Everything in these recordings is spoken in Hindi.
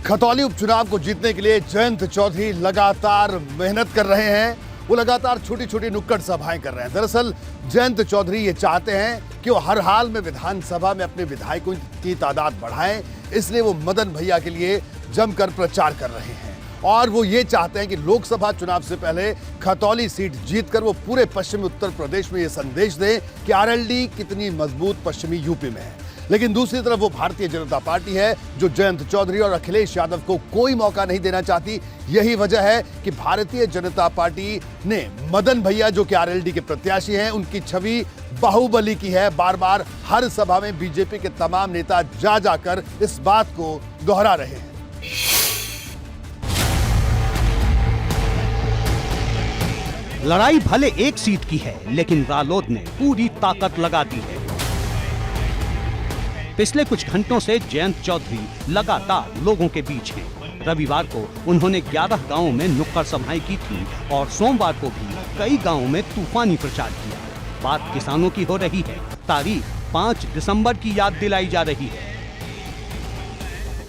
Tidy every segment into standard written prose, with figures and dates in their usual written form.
खतौली उपचुनाव को जीतने के लिए जयंत चौधरी लगातार मेहनत कर रहे हैं। वो लगातार छोटी छोटी नुक्कड़ सभाएं कर रहे हैं। दरअसल जयंत चौधरी ये चाहते हैं कि वो हर हाल में विधानसभा में अपने विधायकों की तादाद बढ़ाएं, इसलिए वो मदन भैया के लिए जमकर प्रचार कर रहे हैं। और वो ये चाहते हैं कि लोकसभा चुनाव से पहले खतौली सीट जीतकर वो पूरे पश्चिमी उत्तर प्रदेश में ये संदेश दें कि आरएलडी कितनी मजबूत पश्चिमी यूपी में है। लेकिन दूसरी तरफ वो भारतीय जनता पार्टी है जो जयंत चौधरी और अखिलेश यादव को कोई मौका नहीं देना चाहती। यही वजह है कि भारतीय जनता पार्टी ने मदन भैया जो कि आरएलडी के प्रत्याशी हैं, उनकी छवि बाहुबली की है। बार बार हर सभा में बीजेपी के तमाम नेता जा जाकर इस बात को दोहरा रहे हैं। लड़ाई भले एक सीट की है, लेकिन रालोद ने पूरी ताकत लगा दी है। पिछले कुछ घंटों से जयंत चौधरी लगातार लोगों के बीच हैं। रविवार को उन्होंने 11 गांवों में नुक्कड़ सभाएं की थी और सोमवार को भी कई गांवों में तूफानी प्रचार किया। बात किसानों की हो रही है। तारीख 5 दिसंबर की याद दिलाई जा रही है।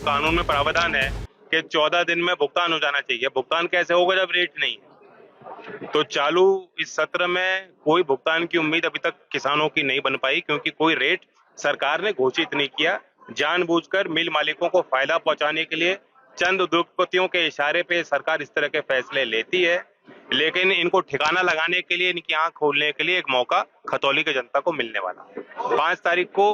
कानून में प्रावधान है कि 14 दिन में भुगतान हो जाना चाहिए। भुगतान कैसे होगा जब रेट नहीं है? तो चालू इस सत्र में कोई भुगतान की उम्मीद अभी तक किसानों की नहीं बन पाई, क्योंकि कोई रेट सरकार ने घोषित नहीं किया। जानबूझकर मिल मालिकों को फायदा पहुंचाने के लिए चंद उद्योगपतियों के इशारे पे सरकार इस तरह के फैसले लेती है, लेकिन इनको ठिकाना लगाने के लिए, इनकी आंख खोलने के लिए एक मौका खतौली की जनता को मिलने वाला। 5 तारीख को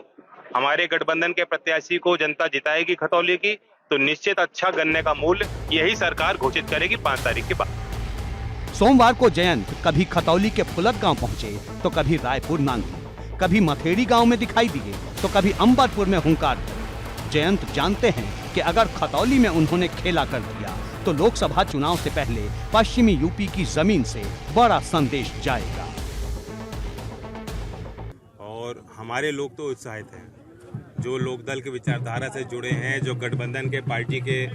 हमारे गठबंधन के प्रत्याशी को जनता जिताएगी खतौली की, तो निश्चित अच्छा गन्ने का मूल्य यही सरकार घोषित करेगी 5 तारीख के बाद। सोमवार को जयंत कभी खतौली के फुलत गांव पहुंचे तो कभी रायपुर नांदी, कभी मथेड़ी गांव में दिखाई दिए तो कभी अंबरपुर में हुंकार भरे। जयंत जानते हैं कि अगर खतौली में उन्होंने खेला कर दिया तो लोकसभा चुनाव से पहले पश्चिमी यूपी की जमीन से बड़ा संदेश जाएगा। और हमारे लोग तो उत्साहित हैं, जो लोकदल के विचारधारा से जुड़े हैं, जो गठबंधन के पार्टी के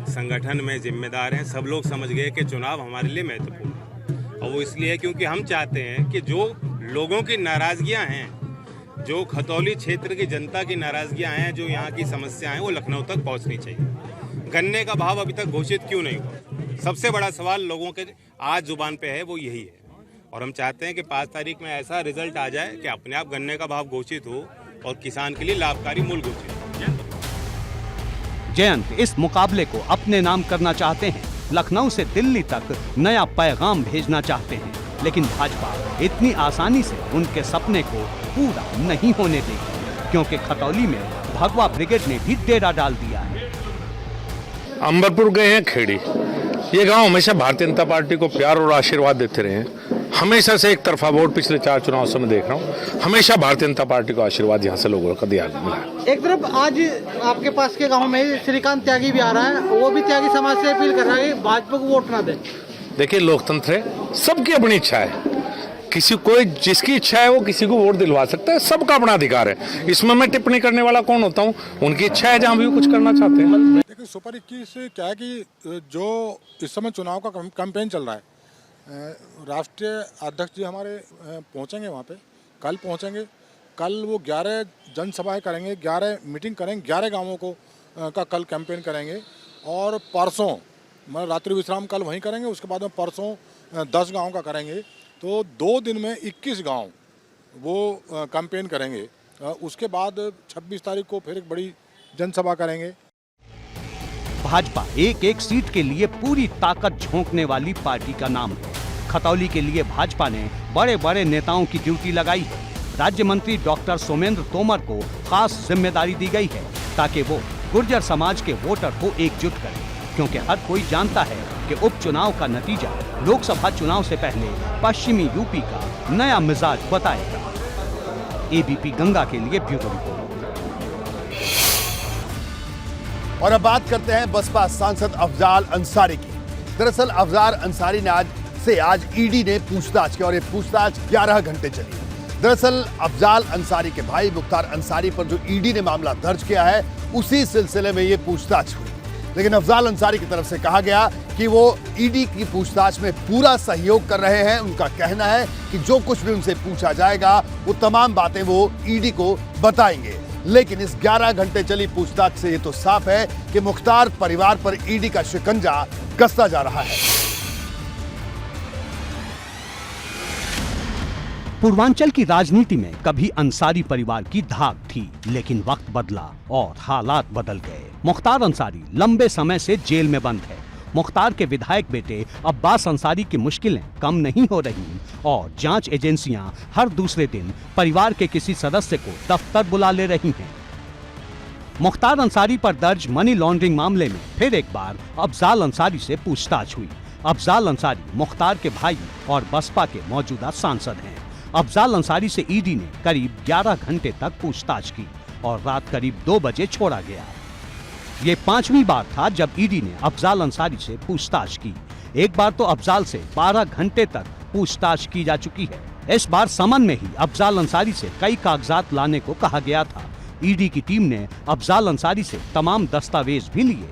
संगठन में जिम्मेदार हैं, सब लोग समझ गए कि चुनाव हमारे लिए महत्वपूर्ण है। और वो इसलिए क्योंकि हम चाहते हैं कि जो लोगों की नाराजगियां हैं, जो खतौली क्षेत्र की जनता की नाराजगियां हैं, जो यहाँ की समस्याएं हैं, वो लखनऊ तक पहुँचनी चाहिए। गन्ने का भाव अभी तक घोषित क्यों नहीं हुआ? सबसे बड़ा सवाल लोगों के आज जुबान पे है, वो यही है। और हम चाहते हैं कि 5 तारीख में ऐसा रिजल्ट आ जाए कि अपने आप गन्ने का भाव घोषित हो और किसान के लिए लाभकारी मूल्य घोषित हो। जयंत इस मुकाबले को अपने नाम करना चाहते हैं। लखनऊ से दिल्ली तक नया पैगाम भेजना चाहते हैं, लेकिन भाजपा इतनी आसानी से उनके सपने को पूरा नहीं होने देगी, क्योंकि खतौली में भगवा ब्रिगेड ने भी डेरा डाल दिया है। अंबरपुर गए हैं, खेड़ी, ये गांव हमेशा भारतीय जनता पार्टी को प्यार और आशीर्वाद देते रहे हैं। हमेशा से एक तरफा वोट पिछले 4 चुनाव से मैं देख रहा हूँ, हमेशा भारतीय जनता पार्टी को आशीर्वाद यहाँ से लोगों का दिया मिला। एक तरफ आज आपके पास के गांव में श्रीकांत त्यागी भी आ रहा है, वो भी त्यागी समाज से अपील कर रहा है कि भाजपा को वोट ना दे। देखिए, लोकतंत्र है, सबकी अपनी इच्छा है। किसी कोई जिसकी इच्छा है वो किसी को वोट दिलवा सकता है, सबका अपना अधिकार है। इसमें मैं टिप्पणी करने वाला कौन होता हूँ? उनकी इच्छा है, जहाँ भी वो कुछ करना चाहते हैं। देखिए, सुपर 21 क्या है कि जो इस समय चुनाव का कैंपेन चल रहा है, राष्ट्रीय अध्यक्ष जी हमारे पहुंचेंगे वहाँ पे, कल पहुंचेंगे। कल वो 11 जनसभाएं करेंगे, 11 मीटिंग करेंगे, 11 गांवों को का कल कैंपेन करेंगे। और परसों मतलब रात्रि विश्राम कल वहीं करेंगे, उसके बाद में परसों 10 गांव का करेंगे। तो 2 दिन में 21 गांव वो कैंपेन करेंगे। उसके बाद 26 तारीख को फिर एक बड़ी जनसभा करेंगे। भाजपा एक एक सीट के लिए पूरी ताकत झोंकने वाली पार्टी का नाम है। खतौली के लिए भाजपा ने बड़े बड़े नेताओं की ड्यूटी लगाई है। राज्य मंत्री डॉक्टर सोमेंद्र तोमर को खास जिम्मेदारी दी गई है, ताकि वो गुर्जर समाज के वोटर को एकजुट करें, क्योंकि हर कोई जानता है कि उपचुनाव का नतीजा लोकसभा चुनाव से पहले पश्चिमी यूपी का नया मिजाज बताएगा। एबीपी गंगा के लिए ब्यूरो रिपोर्ट। और अब बात करते हैं बसपा सांसद अफजाल अंसारी की। दरअसल अफजाल अंसारी ने आज ईडी ने पूछताछ की और ये पूछताछ 11 घंटे चली। दरअसल अफजाल अंसारी के भाई मुख्तार अंसारी पर जो ईडी ने मामला दर्ज किया है, उसी सिलसिले में ये पूछताछ हुई। लेकिन अफजाल अंसारी की तरफ से कहा गया कि वो ईडी की पूछताछ में पूरा सहयोग कर रहे हैं। उनका कहना है कि जो कुछ भी उनसे पूछा जाएगा वो तमाम बातें वो ईडी को बताएंगे। लेकिन इस 11 घंटे चली पूछताछ से ये तो साफ है कि मुख्तार परिवार पर ईडी का शिकंजा कसता जा रहा है। पूर्वांचल की राजनीति में कभी अंसारी परिवार की धाक थी, लेकिन वक्त बदला और हालात बदल गए। मुख्तार अंसारी लंबे समय से जेल में बंद है। मुख्तार के विधायक बेटे अब्बास अंसारी की मुश्किलें कम नहीं हो रही और जांच एजेंसियां हर दूसरे दिन परिवार के किसी सदस्य को दफ्तर बुला ले रही हैं। मुख्तार अंसारी पर दर्ज मनी लॉन्ड्रिंग मामले में फिर एक बार अफजाल अंसारी से पूछताछ हुई। अफजाल अंसारी मुख्तार के भाई और बसपा के मौजूदा सांसद हैं। अफजाल अंसारी से ईडी ने करीब 11 घंटे तक पूछताछ की और रात करीब 2 बजे छोड़ा गया। ये 5वीं बार था जब ईडी ने अफजाल अंसारी से पूछताछ की। एक बार तो अफजाल से 12 घंटे तक पूछताछ की जा चुकी है। इस बार समन में ही अफजाल अंसारी से कई कागजात लाने को कहा गया था। ईडी की टीम ने अफजाल अंसारी से तमाम दस्तावेज भी लिए।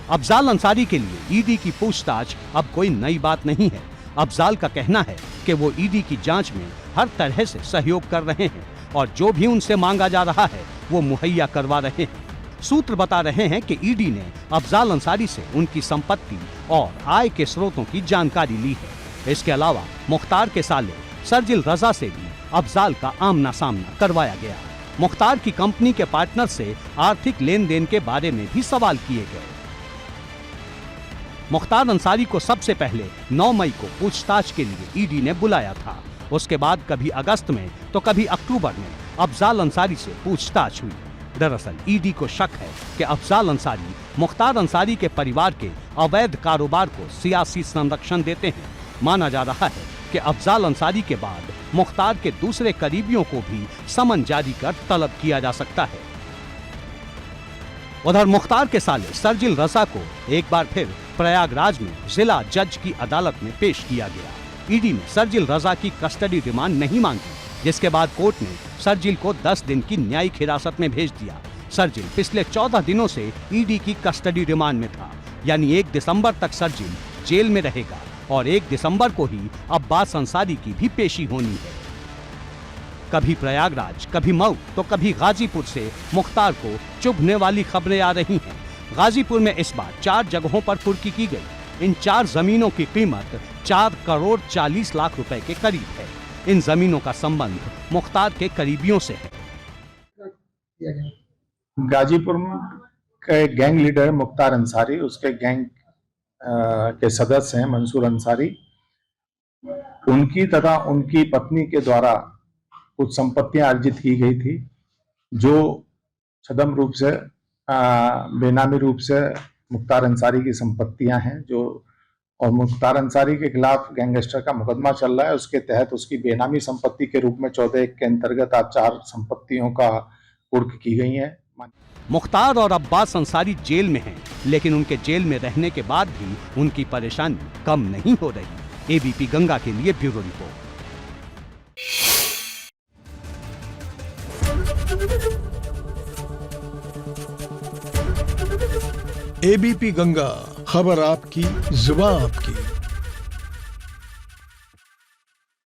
अफजाल अंसारी के लिए ईडी की पूछताछ अब कोई नई बात नहीं है। अफजाल का कहना है कि वो ईडी की जांच में हर तरह से सहयोग कर रहे हैं और जो भी उनसे मांगा जा रहा है वो मुहैया करवा रहे हैं। सूत्र बता रहे हैं कि ईडी ने अफजाल अंसारी से उनकी संपत्ति और आय के स्रोतों की जानकारी ली है। इसके अलावा मुख्तार के साले सरजिल रजा से भी अफजाल का आमना सामना करवाया गया। मुख्तार की कंपनी के पार्टनर से आर्थिक लेन देन के बारे में भी सवाल किए गए। मुख्तार अंसारी को सबसे पहले 9 मई को पूछताछ के लिए ईडी ने बुलाया था। उसके बाद कभी अगस्त में तो कभी अक्टूबर में अफजाल अंसारी से पूछताछ हुई। दरअसल ईडी को शक है कि अफजाल अंसारी मुख्तार अंसारी के परिवार के अवैध कारोबार को सियासी संरक्षण देते हैं। माना जा रहा है कि अफजाल अंसारी के बाद मुख्तार के दूसरे करीबियों को भी समन जारी कर तलब किया जा सकता है। उधर मुख्तार के साले सरजिल रजा को एक बार फिर प्रयागराज में जिला जज की अदालत में पेश किया गया। ईडी ने सरजिल रजा की कस्टडी रिमांड नहीं मांगी, जिसके बाद कोर्ट ने सरजिल को 10 दिन की न्यायिक हिरासत में भेज दिया। सरजिल पिछले 14 दिनों से ईडी की कस्टडी रिमांड में था, यानी 1 दिसंबर तक सरजिल जेल में रहेगा और 1 दिसंबर को ही अब्बास अंसारी की भी पेशी होनी है। कभी प्रयागराज, कभी मऊ तो कभी गाजीपुर से मुख्तार को चुभने वाली खबरें आ रही हैं। गाजीपुर में इस बार 4 जगहों पर कुर्की की गई। इन 4 जमीनों की कीमत 4 करोड़ 40 लाख रुपए के करीब है। इन जमीनों का संबंध मुख्तार के करीबियों से है। गाजीपुर के गैंग लीडर मुख्तार अंसारी, उसके गैंग के सदस्य हैं मंसूर अंसारी, उनकी तथा उनकी पत्नी के द्वारा कुछ संपत्तियां अर्जित की गई थी जो छदम रूप से बेनामी रूप से मुख्तार अंसारी की संपत्तियां हैं, जो और मुख्तार अंसारी के खिलाफ गैंगस्टर का मुकदमा चल रहा है। उसके तहत उसकी बेनामी संपत्ति के रूप में 14(1) के अंतर्गत आज 4 संपत्तियों का कुर्क की गई है। मुख्तार और अब्बास अंसारी जेल में हैं, लेकिन उनके जेल में रहने के बाद भी उनकी परेशानी कम नहीं हो रही। एबीपी गंगा के लिए ब्यूरो रिपोर्ट। एबीपी गंगा, खबर आपकी, जुबान आपकी।